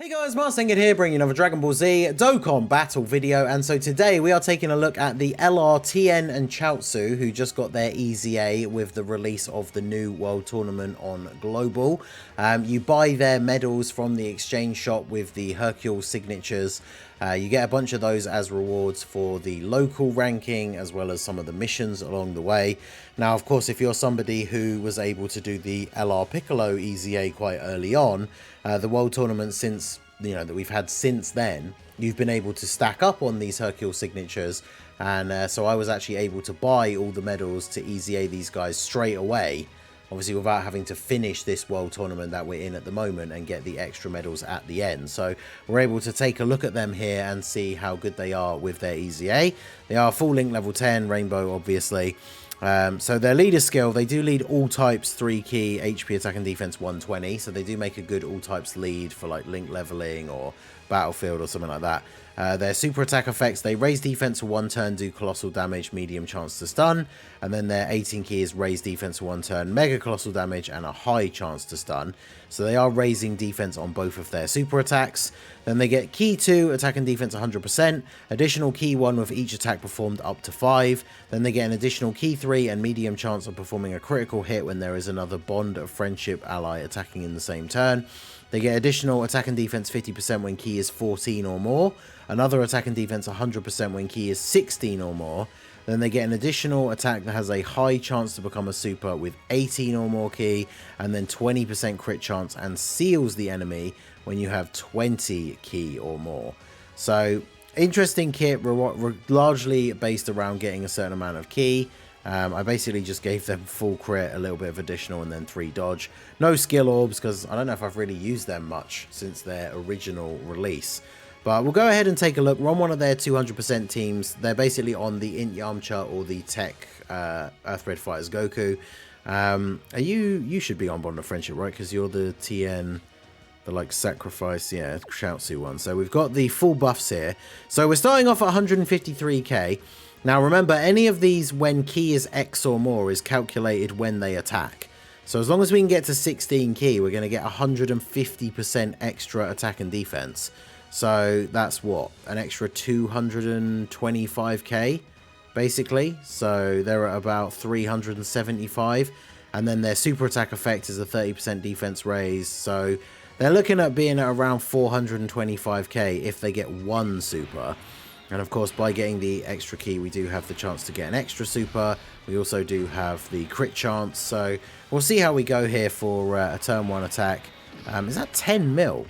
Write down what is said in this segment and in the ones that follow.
Hey guys, Marsenged here, bringing another Dragon Ball Z Dokkan battle video, and so today we are taking a look at the LR TIEN and CHIAOTZU, who just got their EZA with the release of the new World Tournament on Global. You buy their medals from the exchange shop with the Hercule signatures. You get a bunch of those as rewards for the local ranking, as well as some of the missions along the way. Now, of course, if you're somebody who was able to do the LR Piccolo EZA quite early on, the World Tournament that we've had since then, you've been able to stack up on these Hercule signatures, and so I was actually able to buy all the medals to EZA these guys straight away, obviously without having to finish this World Tournament that we're in at the moment and get the extra medals at the end. So we're able to take a look at them here and see how good they are with their EZA. They are full link level 10, Rainbow obviously. So their leader skill, they do lead all types 3 key, HP attack and defense 120, so they do make a good all types lead for like link leveling or battlefield or something like that. Their super attack effects, they raise defense for 1 turn, do colossal damage, medium chance to stun, and then their 18 key is raise defense for 1 turn, mega colossal damage, and a high chance to stun. So they are raising defense on both of their super attacks. Then they get key 2, attack and defense 100%, additional key 1 with each attack performed up to 5. Then they get an additional key 3 and medium chance of performing a critical hit when there is another bond of friendship ally attacking in the same turn. They get additional attack and defense 50% when key is 14 or more, another attack and defense 100% when key is 16 or more. Then they get an additional attack that has a high chance to become a super with 18 or more key, and then 20% crit chance and seals the enemy when you have 20 key or more. So interesting kit, largely based around getting a certain amount of key. I basically just gave them full crit, a little bit of additional, and then 3 dodge. No skill orbs, because I don't know if I've really used them much since their original release. But we'll go ahead and take a look. We're on one of their 200% teams. They're basically on the Int Yamcha or the Tech Earthbred Fighters Goku. You should be on Bond of Friendship, right? Because you're the TN, the like sacrifice, yeah, Chiaotzu one. So we've got the full buffs here. So we're starting off at 153k. Now remember, any of these when key is X or more is calculated when they attack. So as long as we can get to 16 key, we're going to get 150% extra attack and defense. So that's what? An extra 225k, basically. So they're at about 375. And then their super attack effect is a 30% defense raise. So they're looking at being at around 425k if they get one super. And of course, by getting the extra key, we do have the chance to get an extra super. We also do have the crit chance. So we'll see how we go here for a turn 1 attack. Is that 10 mil?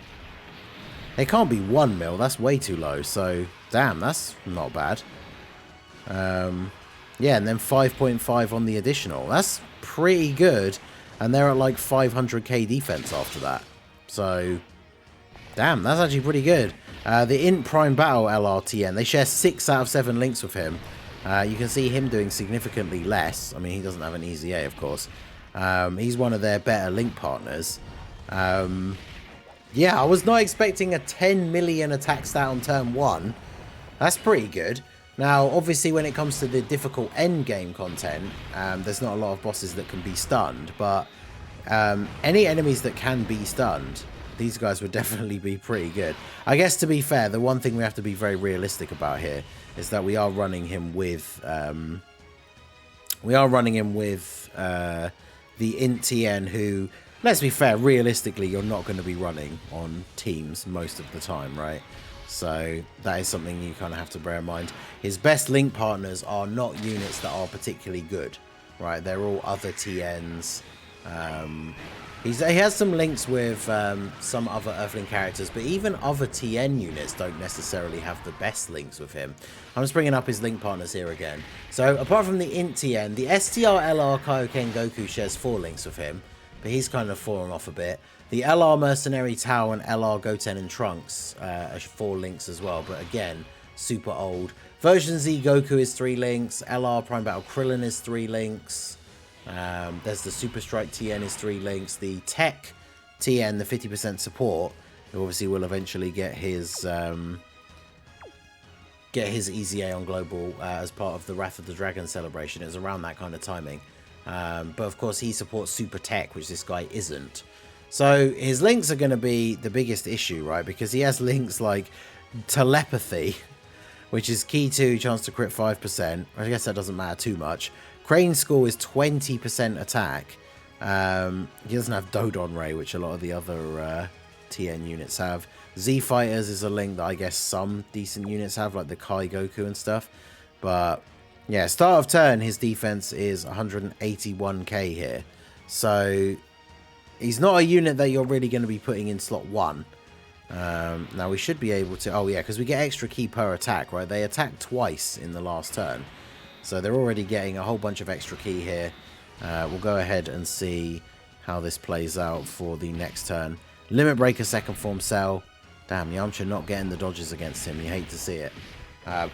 It can't be 1 mil. That's way too low. So, damn, that's not bad. Yeah, and then 5.5 on the additional. That's pretty good. And they're at like 500k defense after that. So, damn, that's actually pretty good. The Int Prime Battle LRTN, they share 6 out of 7 links with him. You can see him doing significantly less. I mean, he doesn't have an EZA, of course. He's one of their better link partners. Yeah, I was not expecting a 10 million attack stat on turn 1. That's pretty good. Now, obviously, when it comes to the difficult end game content, there's not a lot of bosses that can be stunned. But any enemies that can be stunned, these guys would definitely be pretty good. I guess, to be fair, the one thing we have to be very realistic about here is that we are running him with the Int TN, who, let's be fair, realistically, you're not going to be running on teams most of the time, right? So that is something you kind of have to bear in mind. His best link partners are not units that are particularly good, right? They're all other TNs. He has some links with some other Earthling characters, but even other TN units don't necessarily have the best links with him. I'm just bringing up his link partners here again. So apart from the Int TN, the STR LR Kaioken Goku shares 4 links with him, but he's kind of fallen off a bit. The LR Mercenary Tao and LR Goten and Trunks are 4 links as well, but again, super old. Version Z Goku is 3 links, LR Prime Battle Krillin is 3 links. There's the Super Strike TN is 3 links. The Tech TN, the 50% support, who obviously will eventually get his EZA on Global as part of the Wrath of the Dragon celebration. It's around that kind of timing. But of course he supports Super Tech, which this guy isn't. So his links are going to be the biggest issue, right? Because he has links like telepathy, which is key 2, chance to crit 5%. I guess that doesn't matter too much. Crane score is 20% attack. He doesn't have Dodon Ray, which a lot of the other TN units have. Z Fighters is a link that I guess some decent units have, like the Kai Goku and stuff. But yeah, start of turn, his defense is 181k here. So he's not a unit that you're really going to be putting in slot 1. Now we should be able to... Oh yeah, because we get extra key per attack, right? They attack twice in the last turn. So they're already getting a whole bunch of extra key here. We'll go ahead and see how this plays out for the next turn. Limit Breaker second form Cell. Damn, Yamcha not getting the dodges against him. You hate to see it.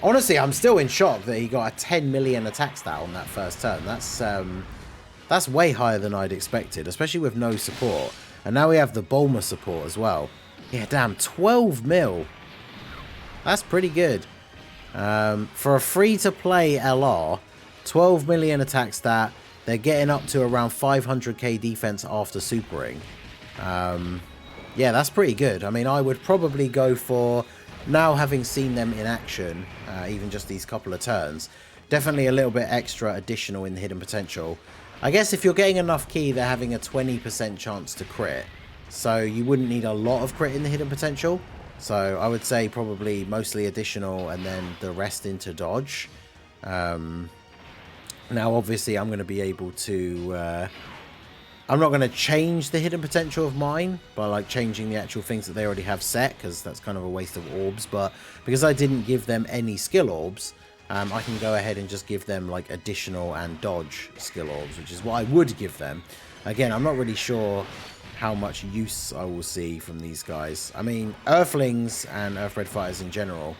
Honestly, I'm still in shock that he got a 10 million attack stat on that first turn. That's way higher than I'd expected, especially with no support. And now we have the Bulma support as well. Yeah, damn, 12 mil. That's pretty good. For a free-to-play LR, 12 million attack stat. They're getting up to around 500k defense after supering. Yeah, that's pretty good. I mean, I would probably go for, now having seen them in action, even just these couple of turns, definitely a little bit extra additional in the hidden potential. I guess if you're getting enough key, they're having a 20% chance to crit. So you wouldn't need a lot of crit in the hidden potential. So I would say probably mostly additional and then the rest into dodge. Now, obviously, I'm going to be able to... I'm not going to change the hidden potential of mine by like changing the actual things that they already have set, because that's kind of a waste of orbs. But because I didn't give them any skill orbs, I can go ahead and just give them like additional and dodge skill orbs, which is what I would give them. Again, I'm not really sure how much use I will see from these guys. I mean, Earthlings and Earthbred Fighters in general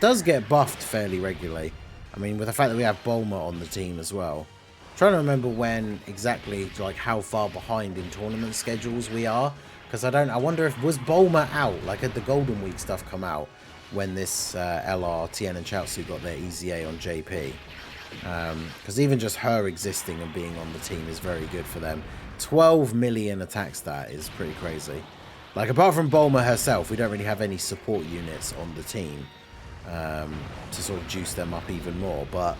does get buffed fairly regularly. I mean, with the fact that we have Bulma on the team as well. I'm trying to remember when exactly, like how far behind in tournament schedules we are. Because I wonder if, was Bulma out? Like, had the Golden Week stuff come out when this LR, Tien and Chiaotzu got their EZA on JP? Because even just her existing and being on the team is very good for them. 12 million attack stat is pretty crazy. Like, apart from Bulma herself, we don't really have any support units on the team to sort of juice them up even more. But,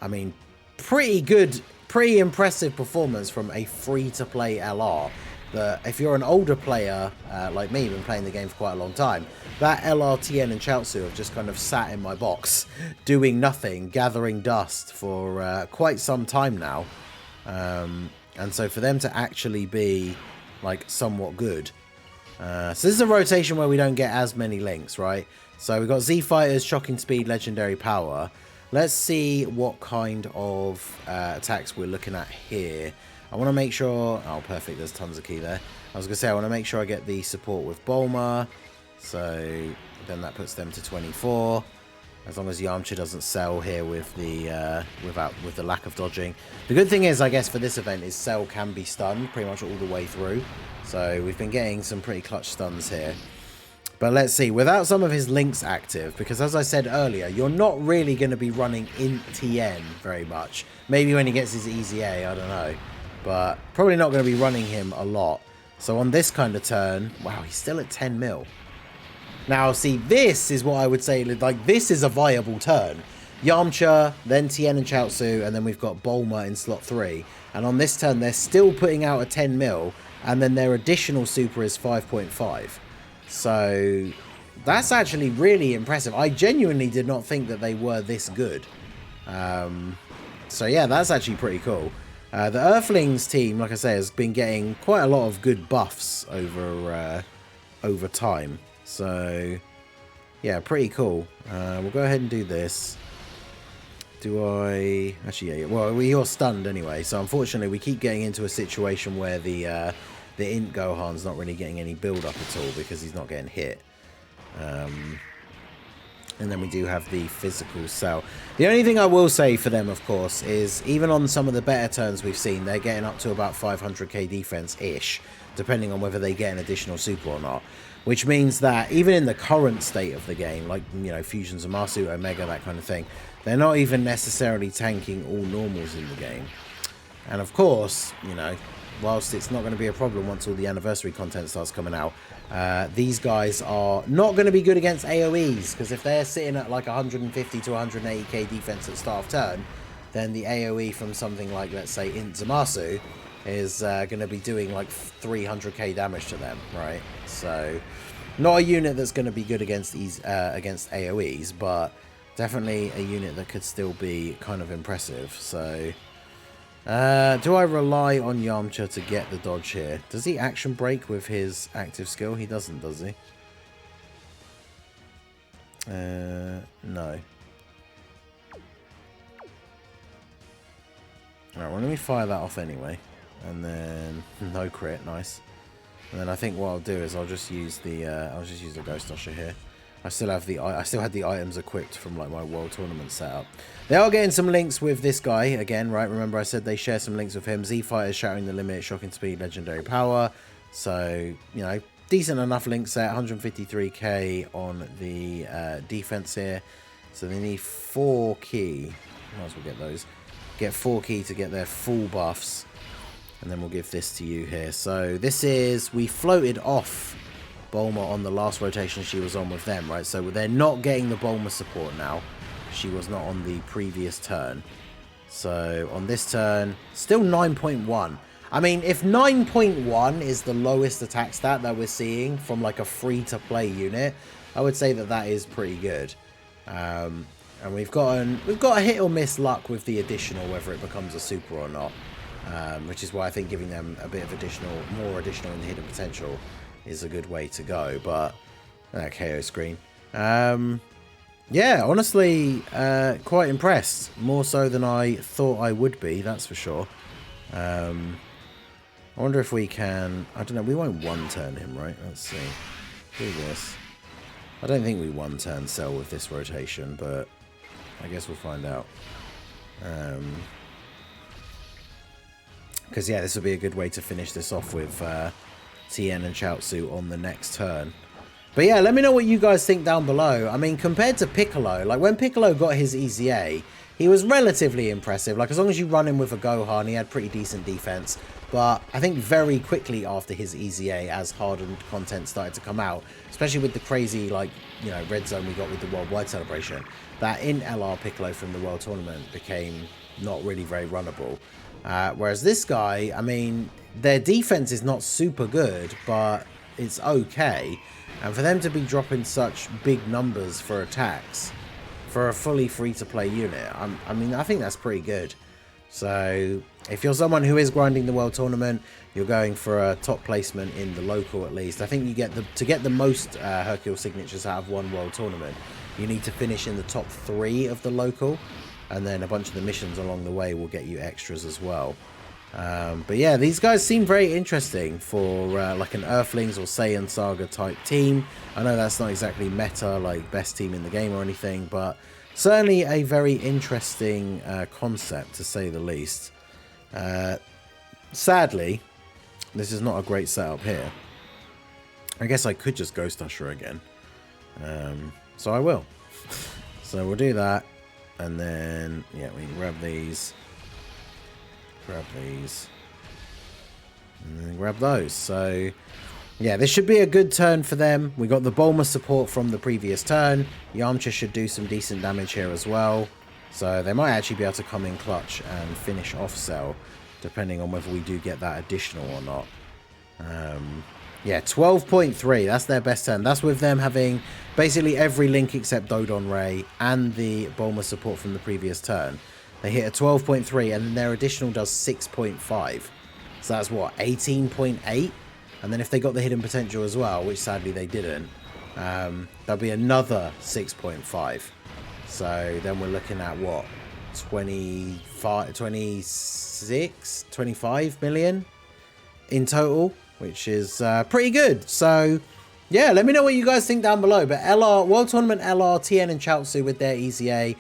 I mean, pretty good, pretty impressive performance from a free-to-play LR. That if you're an older player like me, been playing the game for quite a long time, that LR, Tien and Chiaotzu have just kind of sat in my box, doing nothing, gathering dust for quite some time now. And so for them to actually be like somewhat good. So this is a rotation where we don't get as many links, right? So we've got Z Fighters, Shocking Speed, Legendary Power. Let's see what kind of attacks we're looking at here. I want to make sure... Oh, perfect. There's tons of key there. I was going to say, I want to make sure I get the support with Bulma. So then that puts them to 24. As long as Yamcha doesn't sell here with the with the lack of dodging. The good thing is, I guess, for this event is Cell can be stunned pretty much all the way through. So we've been getting some pretty clutch stuns here. But let's see, without some of his links active, because as I said earlier, you're not really going to be running in TN very much. Maybe when he gets his EZA, I don't know. But probably not going to be running him a lot. So on this kind of turn, wow, he's still at 10 mil. Now, see, this is what I would say, like, this is a viable turn. Yamcha, then Tien and Chiaotzu, and then we've got Bulma in slot 3. And on this turn, they're still putting out a 10 mil, and then their additional super is 5.5. So that's actually really impressive. I genuinely did not think that they were this good. So yeah, that's actually pretty cool. The Earthlings team, like I say, has been getting quite a lot of good buffs over time. So yeah, pretty cool. We'll go ahead and do this. Do I... Actually, yeah. Well, you're stunned anyway. So unfortunately, we keep getting into a situation where the Int Gohan's not really getting any build-up at all because he's not getting hit. And then we do have the physical Cell. The only thing I will say for them, of course, is even on some of the better turns we've seen, they're getting up to about 500k defense-ish, depending on whether they get an additional super or not. Which means that even in the current state of the game, like, you know, Fusions of Masu, Omega, that kind of thing, they're not even necessarily tanking all normals in the game. And of course, you know, whilst it's not going to be a problem once all the anniversary content starts coming out, these guys are not going to be good against AoEs, because if they're sitting at like 150 to 180k defense at start of turn, then the AoE from something like, let's say, Zamasu is going to be doing like 300k damage to them, right? So not a unit that's going to be good against these against AoEs, but definitely a unit that could still be kind of impressive. So do I rely on Yamcha to get the dodge here? Does he action break with his active skill? He doesn't, does he? No. Alright, well, let me fire that off anyway. And then no crit, nice. And then I think what I'll do is I'll just use the Ghost Usher here. I still had the items equipped from like my World Tournament setup. They are getting some links with this guy again, right? Remember I said they share some links with him. Z Fighter, Shattering the Limit, Shocking Speed, Legendary Power. So, you know, decent enough link set. 153k on the defense here. So they need 4 key. Might as well get those. Get 4 key to get their full buffs. And then we'll give this to you here. So this is, we floated off Bulma on the last rotation she was on with them, right? So they're not getting the Bulma support now. She was not on the previous turn. So on this turn, still 9.1. I mean, if 9.1 is the lowest attack stat that we're seeing from like a free-to-play unit, I would say that that is pretty good. And we've got a hit or miss luck with the additional, whether it becomes a super or not. Which is why I think giving them a bit of more additional in the hidden potential is a good way to go. But that KO screen. Yeah, honestly, quite impressed. More so than I thought I would be, that's for sure. I wonder if we can... I don't know, we won't one-turn him, right? Let's see. Do this. I don't think we one-turn Cell with this rotation, but I guess we'll find out. Because, yeah, this will be a good way to finish this off with TIEN and Chiaotzu on the next turn. But, yeah, let me know what you guys think down below. I mean, compared to Piccolo, like, when Piccolo got his EZA, he was relatively impressive. Like, as long as you run him with a Gohan, he had pretty decent defense. But I think very quickly after his EZA, as hardened content started to come out, especially with the crazy, like, you know, red zone we got with the worldwide celebration, that in LR Piccolo from the World Tournament became not really very runnable. Whereas this guy, I mean, their defense is not super good, but it's okay. And for them to be dropping such big numbers for attacks for a fully free-to-play unit, I mean, I think that's pretty good. So if you're someone who is grinding the World Tournament, you're going for a top placement in the local at least. I think you get to get the most Hercule signatures out of one World Tournament, you need to finish in the top 3 of the local. And then a bunch of the missions along the way will get you extras as well. But yeah, these guys seem very interesting for like an Earthlings or Saiyan Saga type team. I know that's not exactly meta, like best team in the game or anything, but certainly a very interesting concept to say the least. Sadly, this is not a great setup here. I guess I could just Ghost Usher again. So I will. So we'll do that. And then, yeah, we can grab these, and then grab those. So, yeah, this should be a good turn for them. We got the Bulma support from the previous turn. Yamcha should do some decent damage here as well. So they might actually be able to come in clutch and finish off Cell, depending on whether we do get that additional or not. Yeah, 12.3, that's their best turn. That's with them having basically every link except Dodon Ray and the Bulma support from the previous turn. They hit a 12.3 and then their additional does 6.5. So that's what, 18.8? And then if they got the hidden potential as well, which sadly they didn't, there'll be another 6.5. So then we're looking at what, 25 million in total, which is pretty good. So yeah, let me know what you guys think down below. But LR, World Tournament LR, TIEN and Chiaotzu with their EZA,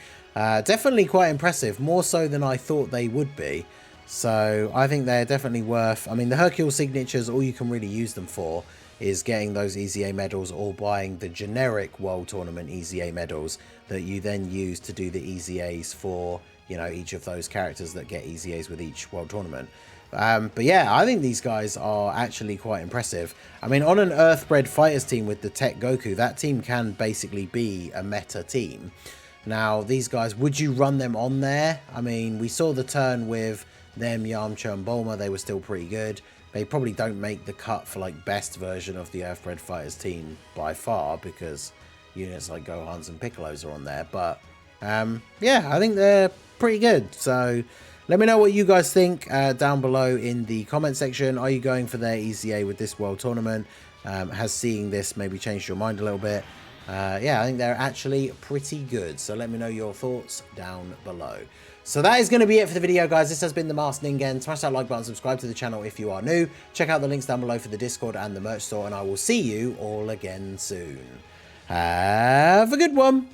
definitely quite impressive, more so than I thought they would be. So I think they're definitely worth, I mean, the Hercule signatures, all you can really use them for is getting those EZA medals or buying the generic World Tournament EZA medals that you then use to do the EZAs for, you know, each of those characters that get EZAs with each World Tournament. But yeah, I think these guys are actually quite impressive. I mean, on an Earthbred Fighters team with the Tech Goku, that team can basically be a meta team. Now, these guys, would you run them on there? I mean, we saw the turn with them, Yamcha and Bulma. They were still pretty good. They probably don't make the cut for, like, best version of the Earthbred Fighters team by far, because units like Gohans and Piccolos are on there. But, yeah, I think they're pretty good. So, let me know what you guys think down below in the comment section. Are you going for their EZA with this World Tournament? Has seeing this maybe changed your mind a little bit? Yeah, I think they're actually pretty good. So let me know your thoughts down below. So that is going to be it for the video, guys. This has been the Masked Ningen. Smash that like button, subscribe to the channel if you are new. Check out the links down below for the Discord and the merch store, and I will see you all again soon. Have a good one.